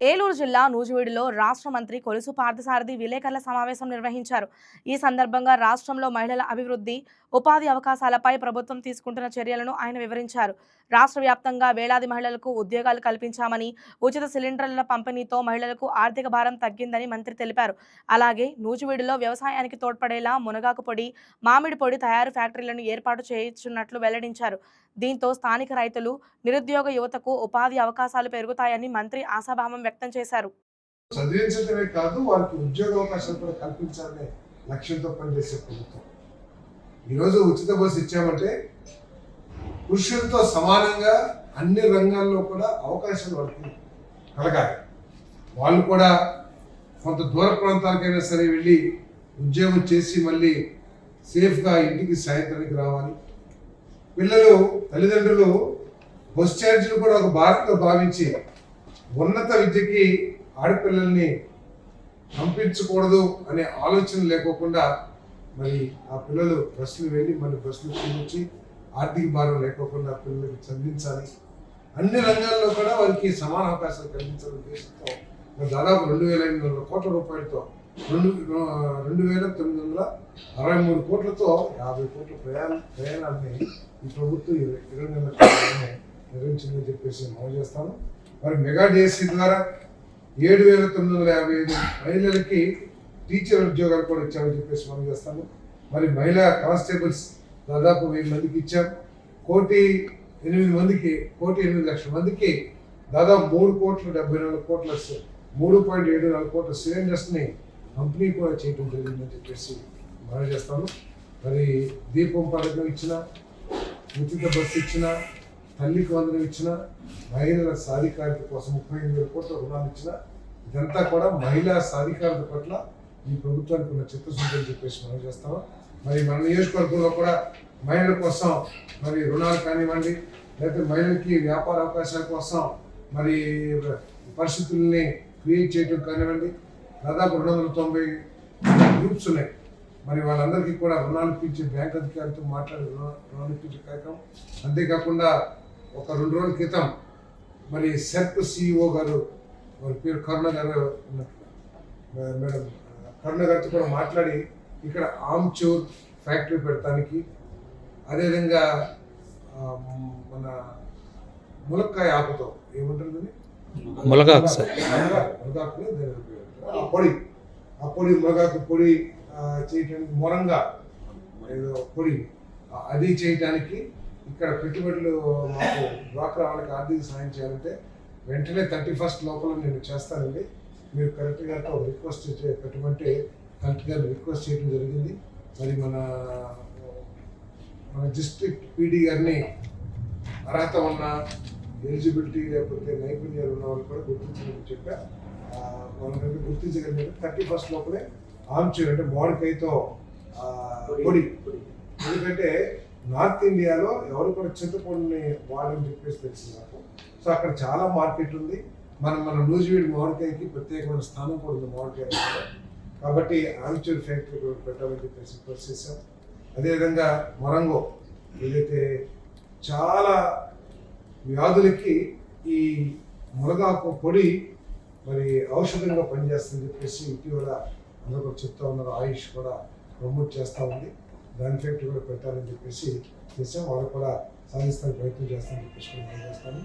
ఏలూరు జిల్లా నూజివీడులో రాష్ట్ర మంత్రి కొలుసు పార్థసారథి విలేకరుల సమావేశం నిర్వహించారు. ఈ సందర్భంగా రాష్ట్రంలో మహిళల అభివృద్ధి, ఉపాధి అవకాశాలపై ప్రభుత్వం తీసుకుంటున్న చర్యలను ఆయన వివరించారు. రాష్ట్ర వ్యాప్తంగా వేలాది మహిళలకు ఉద్యోగాలు కల్పించామని, ఉచిత సిలిండర్ల పంపిణీతో మహిళలకు ఆర్థిక భారం తగ్గిందని మంత్రి తెలిపారు. అలాగే నూజివీడులో వ్యవసాయానికి తోడ్పడేలా మునగాకు పొడి, మామిడి పొడి తయారు ఫ్యాక్టరీలను ఏర్పాటు చేయించున్నట్లు వెల్లడించారు. దీంతో స్థానిక రైతులు, నిరుద్యోగ యువతకు ఉపాధి అవకాశాలు పెరుగుతాయని మంత్రి ఆశాభావం వ్యక్తం చేశారు. చదివించడమే కాదు, వారికి ఉద్యోగ అవకాశాలు కూడా కల్పించాలనే లక్ష్యంతో పనిచేసే ప్రభుత్వం. ఈరోజు ఉచిత బస్సు ఇచ్చామంటే పురుషులతో సమానంగా అన్ని రంగాల్లో కూడా అవకాశాలు వారికి కలగాలి. వాళ్ళు కూడా కొంత దూర ప్రాంతాలకైనా సరే వెళ్ళి ఉద్యోగం చేసి మళ్ళీ సేఫ్గా ఇంటికి సాయంత్రానికి రావాలి. పిల్లలు, తల్లిదండ్రులు బస్ ఛార్జీలు కూడా ఒక భారంగా భావించి ఉన్నత విద్యకి ఆడపిల్లల్ని పంపించకూడదు అనే ఆలోచన లేకోకుండా మరి ఆ పిల్లలు బస్సులు వెళ్ళి మళ్ళీ బస్సులు వచ్చి ఆర్థిక భారం లేకోకుండా పిల్లలకి చదివించాలి. అన్ని రంగాల్లో కూడా వారికి సమాన అవకాశాలు కల్పించాలనే ఉద్దేశంతో దాదాపు 2,500 కోట్ల రూపాయలతో 2,963 కోట్లతో 50 కోట్ల ప్రయాణాన్ని ఈ ప్రభుత్వం 20 నెలల నిర్వహించిందని చెప్పేసి మనం చేస్తాము. మరి మెగా డిఎస్సి ద్వారా 7,955 మహిళలకి టీచర్ ఉద్యోగాలు కూడా ఇచ్చామని చెప్పేసి మనం చేస్తాము. మరి మహిళా కానిస్టేబుల్స్ దాదాపు 1000 మందికి ఇచ్చాం. 1,08 లక్షల మందికి దాదాపు 3,74 కోట్ల సిలిండర్స్ని పంపిణీ కూడా చేయడం జరిగిందని చెప్పేసి మనం చేస్తాము. మరి దీపం పథకం ఇచ్చిన, ఉచిత బస్సు ఇచ్చిన, తల్లికి వందనం ఇచ్చిన, మహిళల సాధికారత కోసం 35,000 కోట్ల రుణాలు ఇచ్చిన, ఇదంతా కూడా మహిళా సాధికారత పట్ల ఈ ప్రభుత్వానికి ఉన్న చిత్తశుద్ధి అని చెప్పేసి మనం చేస్తాము. మరి మన నియోజకవర్గంలో కూడా మహిళల కోసం మరి రుణాలు కానివ్వండి, లేకపోతే మహిళలకి వ్యాపార అవకాశాల కోసం మరి పరిస్థితుల్ని క్రియేట్ చేయడం కానివ్వండి, దాదాపు 290 గ్రూప్స్ ఉన్నాయి. మరి వాళ్ళందరికీ కూడా రుణాలు ఇప్పించే బ్యాంక్ అధికారితో మాట్లాడి రుణాలు ఇప్పించే కార్యక్రమం. అంతేకాకుండా ఒక 2 రోజుల క్రితం మరి సెర్ప్ సిఇఓ గారు, వారి పేరు కరుణ గారు, మేడం కరుణ గారితో కూడా మాట్లాడి ఇక్కడ ఆమ్చూర్ ఫ్యాక్టరీ పెడతానికి, అదేవిధంగా మన ములక్కాయ ఆకుతో ఏముంటుంది, ములగాకు సార్, ఆ పొడి ములగాకు పొడి చేయటానికి, మొరంగా ఏదో పొడి అది చేయటానికి ఇక్కడ పెట్టుబడులు మాకు డ్వాక్రా వాళ్ళకి ఆర్థిక సాయం చేయాలంటే వెంటనే 31st లోపల నేను చేస్తానండి, మీరు కలెక్టర్ గారితో ఒక రిక్వెస్ట్ పెట్టమంటే కలెక్టర్ గారిని రిక్వెస్ట్ చేయడం జరిగింది. మరి మన డిస్ట్రిక్ట్ పీడీ గారిని అర్హత ఉన్న, ఎలిజిబిలిటీ లేకపోతే నైపుణ్యాలు ఉన్న వాళ్ళు కూడా గుర్తించమని చెప్పా. వాళ్ళని గుర్తించగలిగితే 31st లోపలే ఆమ్చూర్ అంటే మామిడికాయతో పొడి. ఎందుకంటే నార్త్ ఇండియాలో ఎవరు కూడా చింతపండుని వాడని చెప్పేసి తెలిసింది నాకు. సో అక్కడ చాలా మార్కెట్ ఉంది. మన నూజివీడు మామిడికాయకి ప్రత్యేకమైన స్థానం కూడా ఉంది మామిడికాయ. కాబట్టి ఆమ్చూర్ ఫ్యాక్టరీ కూడా పెట్టాలని చెప్పేసి రిక్వెస్ట్ చేశాం. అదేవిధంగా మొరంగో, ఏదైతే చాలా వ్యాధులకి ఈ మునగాకు పొడి మరి ఔషధంగా పనిచేస్తుందని చెప్పేసి ఇటీవల అందరూ కూడా చెప్తా ఉన్నారు. ఆయుష్ కూడా ప్రమోట్ చేస్తూ ఉంది. దాని ఫ్యాక్టరీ కూడా పెట్టాలని చెప్పేసి చేసాం. వాళ్ళు కూడా సాధిస్తానికి ప్రయత్నం చేస్తామని చెప్పేసి చేస్తాను.